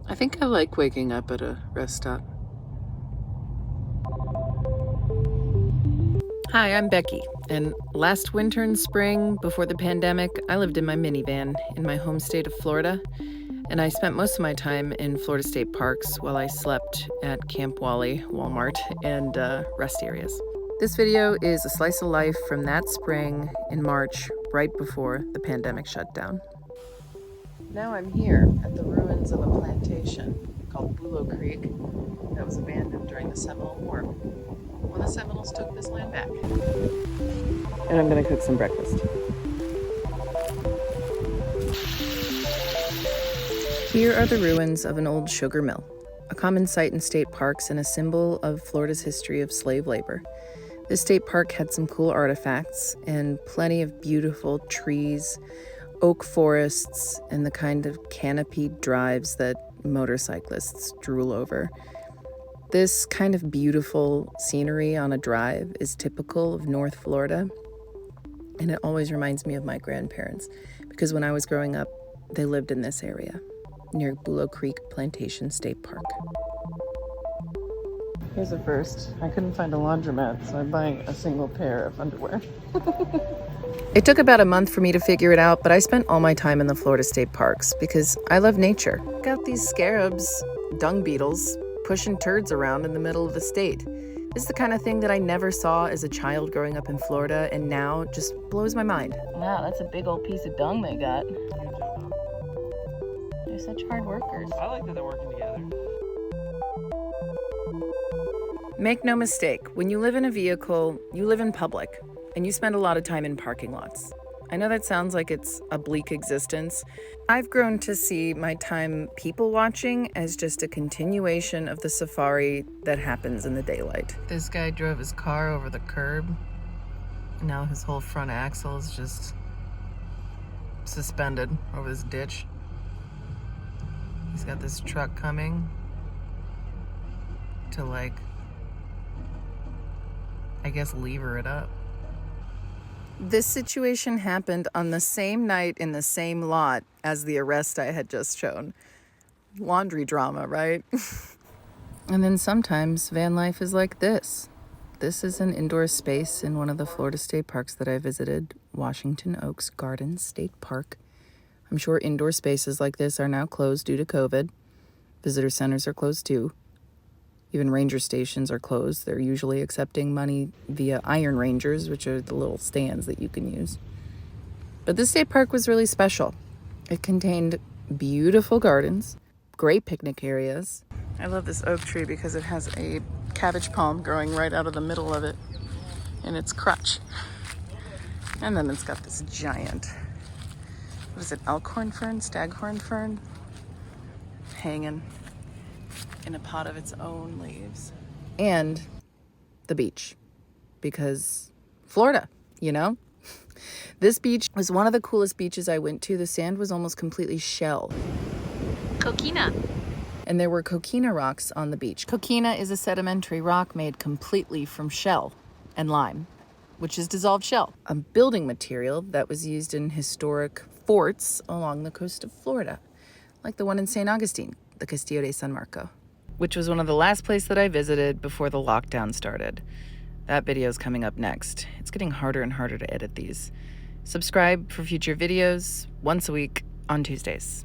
I think I like waking up at a rest stop. Hi, I'm Becky, and last winter and spring, before the pandemic, I lived in my minivan in my home state of Florida, and I spent most of my time in Florida state parks while I slept at Camp Wally, Walmart, and rest areas. This video is a slice of life from that spring in March, right before the pandemic shut down. Now I'm here at the ruins of a plantation called Bulo Creek that was abandoned during the Seminole War, when the Seminoles took this land back. And I'm gonna cook some breakfast. Here are the ruins of an old sugar mill, a common sight in state parks and a symbol of Florida's history of slave labor. This state park had some cool artifacts and plenty of beautiful trees, oak forests, and the kind of canopied drives that motorcyclists drool over. This kind of beautiful scenery on a drive is typical of North Florida, and it always reminds me of my grandparents, because when I was growing up, they lived in this area, near Bulo Creek Plantation State Park. Here's a first. I couldn't find a laundromat, so I'm buying a single pair of underwear. It took about a month for me to figure it out, but I spent all my time in the Florida state parks because I love nature. Got these scarabs, dung beetles, pushing turds around in the middle of the state. This is the kind of thing that I never saw as a child growing up in Florida, and now just blows my mind. Wow, that's a big old piece of dung they got. They're such hard workers. I like that they're working together. Make no mistake, when you live in a vehicle, you live in public, and you spend a lot of time in parking lots. I know that sounds like it's a bleak existence. I've grown to see my time people watching as just a continuation of the safari that happens in the daylight. This guy drove his car over the curb. Now his whole front axle is just suspended over this ditch. He's got this truck coming to, I guess, lever it up. This situation happened on the same night in the same lot as the arrest I had just shown. Laundry drama, right? And then sometimes van life is like this. This is an indoor space in one of the Florida state parks that I visited, Washington Oaks Gardens State Park. I'm sure indoor spaces like this are now closed due to COVID. Visitor centers are closed too. Even ranger stations are closed. They're usually accepting money via Iron Rangers, which are the little stands that you can use. But this state park was really special. It contained beautiful gardens, great picnic areas. I love this oak tree because it has a cabbage palm growing right out of the middle of it in its crotch. And then it's got this giant, what is it, elkhorn fern, staghorn fern, hanging in a pot of its own leaves. And the beach, because Florida, you know? This beach was one of the coolest beaches I went to. The sand was almost completely shell. Coquina. And there were coquina rocks on the beach. Coquina is a sedimentary rock made completely from shell and lime, which is dissolved shell, a building material that was used in historic forts along the coast of Florida, like the one in St. Augustine, the Castillo de San Marco, which was one of the last places that I visited before the lockdown started. That video is coming up next. It's getting harder and harder to edit these. Subscribe for future videos once a week on Tuesdays.